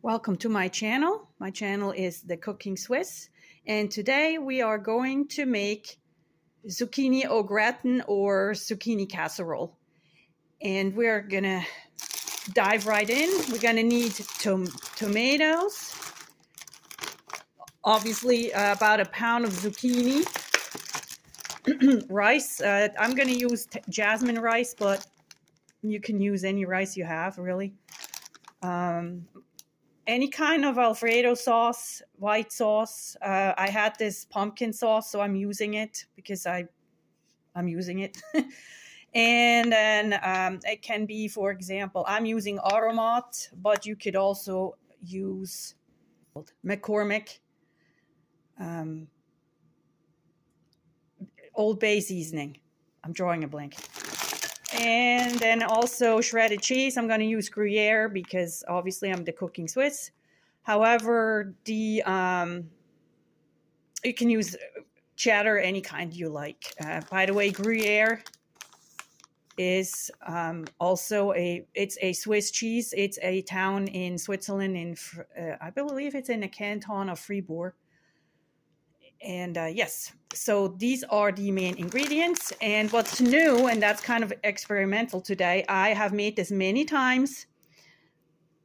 Welcome to my channel. My channel is The Cooking Swiss, and today we are going to make zucchini au gratin or zucchini casserole. And we're gonna dive right in. We're gonna need tomatoes, obviously about a pound of zucchini, rice. I'm gonna use jasmine rice, but you can use any rice you have, really. Any kind of Alfredo sauce, white sauce. I had this pumpkin sauce, so I'm using it because I'm using it. And then it can be, for example, I'm using Aromat, but you could also use McCormick Old Bay seasoning. I'm drawing a blank. And then also shredded cheese. I'm going to use Gruyere because obviously I'm the Cooking Swiss. However, you can use cheddar, any kind you like. By the way, Gruyere is also it's a Swiss cheese. It's a town in Switzerland, I believe it's in the canton of Fribourg. And yes, so these are the main ingredients. And what's new, and that's kind of experimental today, I have made this many times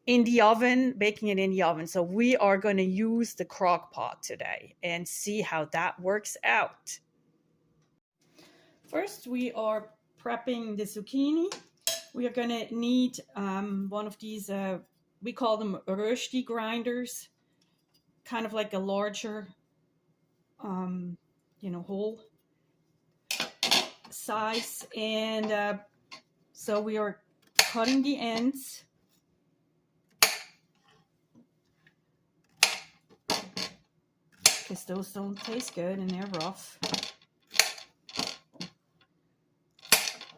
in the oven, baking it in the oven. So we are going to use the Crockpot today and see how that works out. First, we are prepping the zucchini. We are going to need one of these, we call them rösti grinders, kind of like a larger whole size. And so we are cutting the ends. Because those don't taste good and they're rough.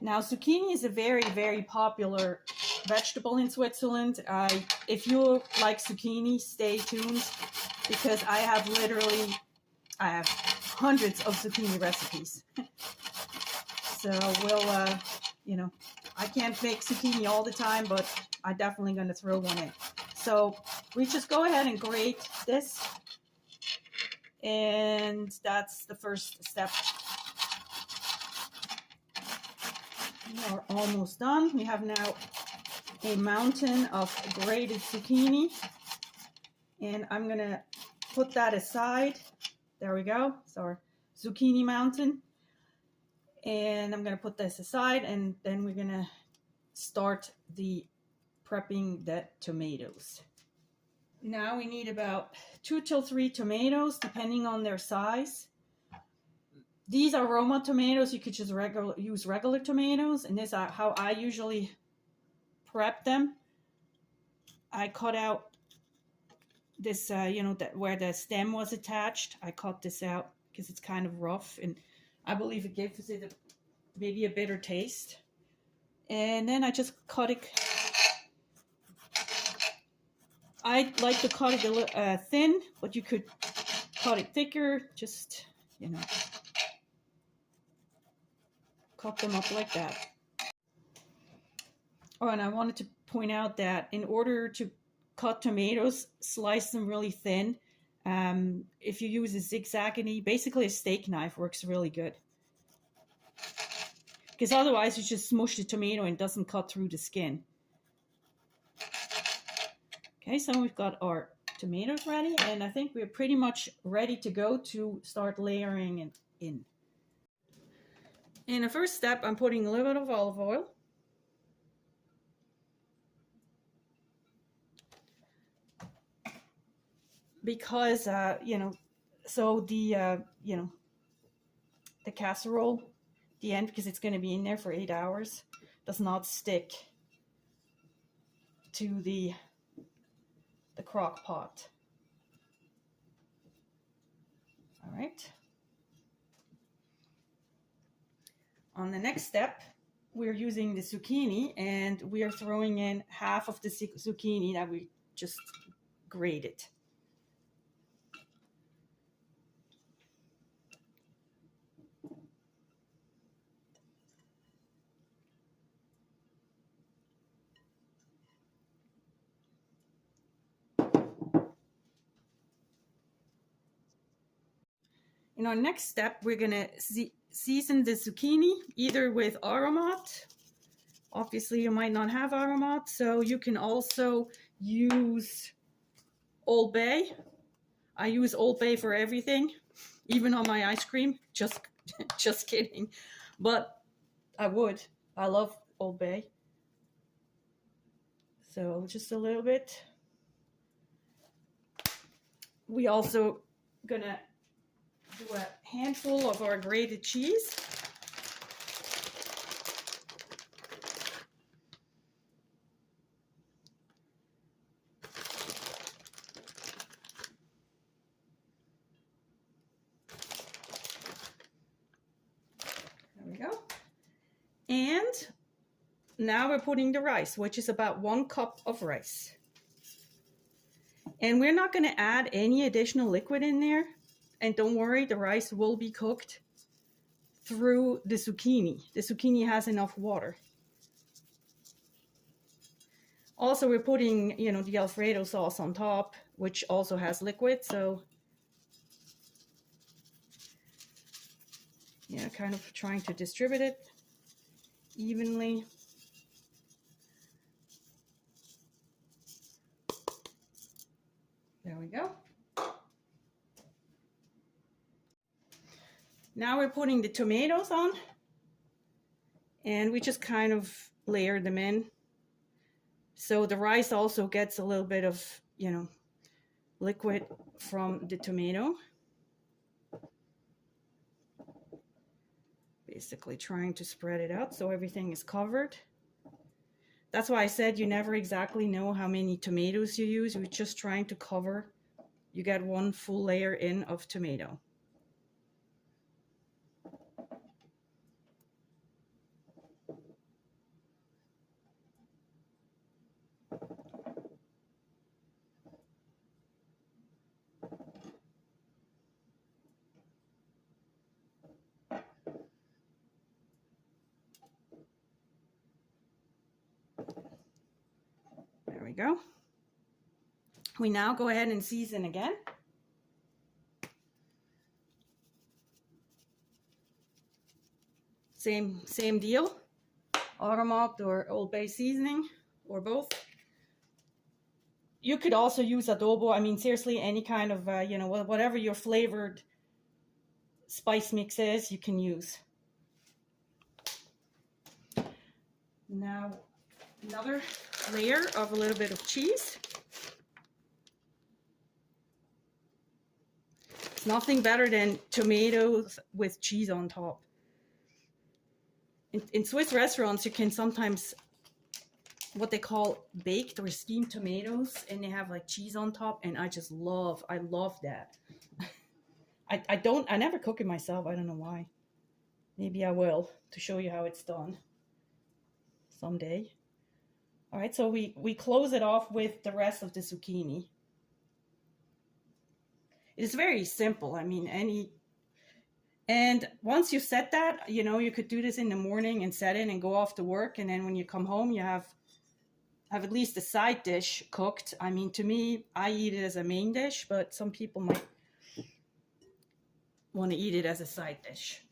Now, zucchini is a very, very popular vegetable in Switzerland. If you like zucchini, stay tuned because I have hundreds of zucchini recipes. So we'll, I can't make zucchini all the time, but I'm definitely going to throw one in. So we just go ahead and grate this. And that's the first step. We are almost done. We have now a mountain of grated zucchini. And I'm going to put that aside. There we go. It's our zucchini mountain. And I'm going to put this aside, and then we're going to start prepping the tomatoes. Now we need about 2 to 3 tomatoes, depending on their size. These are Roma tomatoes. You could just use regular tomatoes, and this is how I usually prep them. I cut out this, where the stem was attached. I cut this out because it's kind of rough, and I believe it gives it maybe a bitter taste. And then I just cut it. I like to cut it a little thin, but you could cut it thicker. Just, cut them up like that. Oh, and I wanted to point out that in order to cut tomatoes, slice them really thin. If you use a zigzaggy, basically a steak knife works really good. Because otherwise you just smush the tomato and it doesn't cut through the skin. Okay, so we've got our tomatoes ready, and I think we're pretty much ready to go to start layering it in. In the first step, I'm putting a little bit of olive oil. Because, so the casserole, the end, because it's going to be in there for 8 hours, does not stick to the crock pot. All right. On the next step, we're using the zucchini, and we are throwing in half of the zucchini that we just grated. In our next step, we're gonna season the zucchini either with aromat. Obviously, you might not have aromat, so you can also use Old Bay. I use Old Bay for everything, even on my ice cream. Just kidding, but I would. I love Old Bay. So just a little bit. We also gonna do a handful of our grated cheese. There we go. And now we're putting the rice, which is about 1 cup of rice. And we're not going to add any additional liquid in there. And don't worry, the rice will be cooked through the zucchini. The zucchini has enough water. Also, we're putting, you know, the Alfredo sauce on top, which also has liquid. So, yeah, kind of trying to distribute it evenly. There we go. Now we're putting the tomatoes on, and we just kind of layer them in. So the rice also gets a little bit of, you know, liquid from the tomato. Basically trying to spread it out so everything is covered. That's why I said you never exactly know how many tomatoes you use. You're just trying to cover. You get 1 full layer in of tomato. There we go. We now go ahead and season again. Same deal. Aromat or Old Bay seasoning, or both. You could also use adobo. I mean, seriously, any kind of, you know, whatever your flavored spice mix is, you can use. Now, another layer of a little bit of cheese. It's nothing better than tomatoes with cheese on top. In Swiss restaurants, you can sometimes what they call baked or steamed tomatoes, and they have like cheese on top, and I love that. I never cook it myself. I don't know why. Maybe I will, to show you how it's done someday. All right, so we close it off with the rest of the zucchini. It's very simple. I mean, and once you set that, you know, you could do this in the morning and set it and go off to work, and then when you come home, you have at least a side dish cooked. I mean, to me, I eat it as a main dish, but some people might want to eat it as a side dish.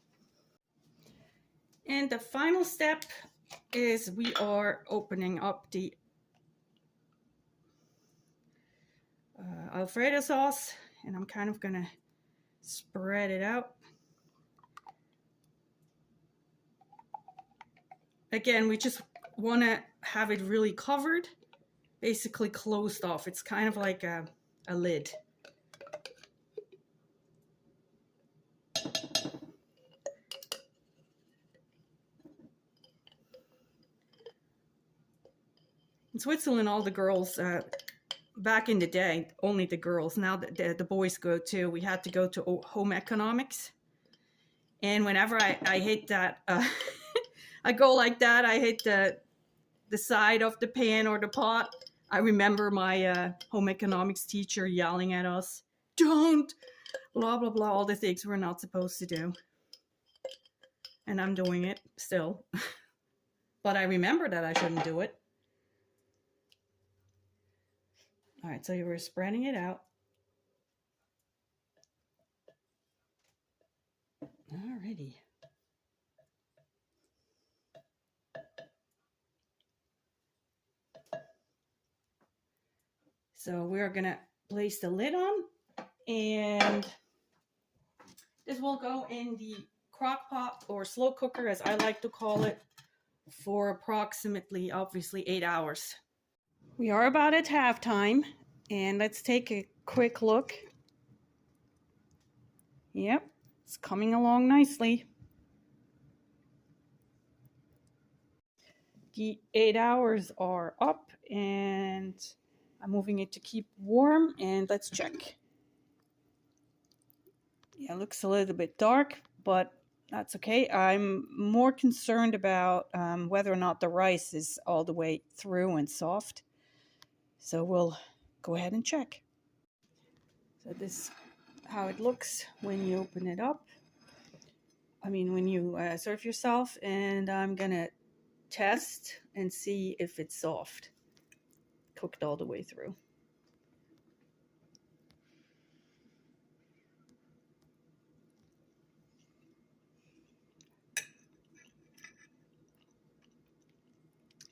And the final step is we are opening up the Alfredo sauce, and I'm kind of gonna spread it out. Again, we just want to have it really covered, basically closed off. It's kind of like a lid. In Switzerland, all the girls, back in the day, only the girls, now the boys go too. We had to go to home economics. And whenever I hit that, I go like that, I hit the side of the pan or the pot, I remember my home economics teacher yelling at us, don't, blah, blah, blah, all the things we're not supposed to do. And I'm doing it still. But I remember that I shouldn't do it. All right, so you were spreading it out. Alrighty. So we're gonna place the lid on, and this will go in the crock pot or slow cooker, as I like to call it, for approximately, obviously, 8 hours. We are about at halftime, and let's take a quick look. Yep, it's coming along nicely. The 8 hours are up, and I'm moving it to keep warm, and let's check. Yeah, it looks a little bit dark, but that's okay. I'm more concerned about whether or not the rice is all the way through and soft. So we'll go ahead and check. So this is how it looks when you open it up. I mean, when you serve yourself, and I'm gonna test and see if it's soft, cooked all the way through.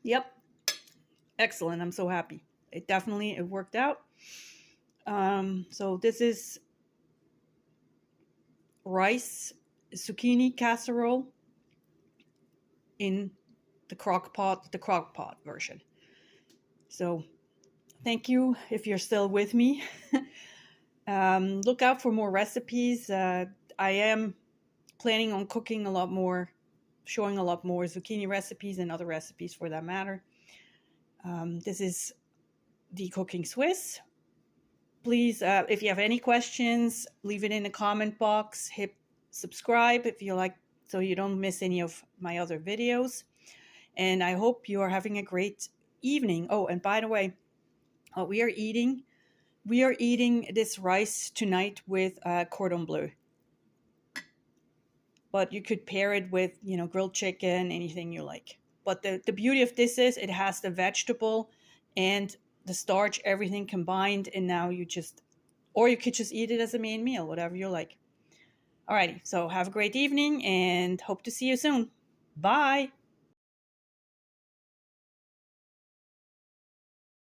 Yep, excellent. I'm so happy. It worked out. So this is rice zucchini casserole in the Crockpot version. So thank you if you're still with me. Look out for more recipes. I am planning on cooking a lot more, showing a lot more zucchini recipes and other recipes for that matter. This is the Cooking Swiss. Please, if you have any questions, leave it in the comment box. Hit subscribe if you like, so you don't miss any of my other videos. And I hope you are having a great evening. Oh, and by the way, we are eating this rice tonight with cordon bleu. But you could pair it with, grilled chicken, anything you like. But the beauty of this is it has the vegetable and the starch, everything combined, and now you could just eat it as a main meal, whatever you like. Alrighty, so have a great evening and hope to see you soon. Bye.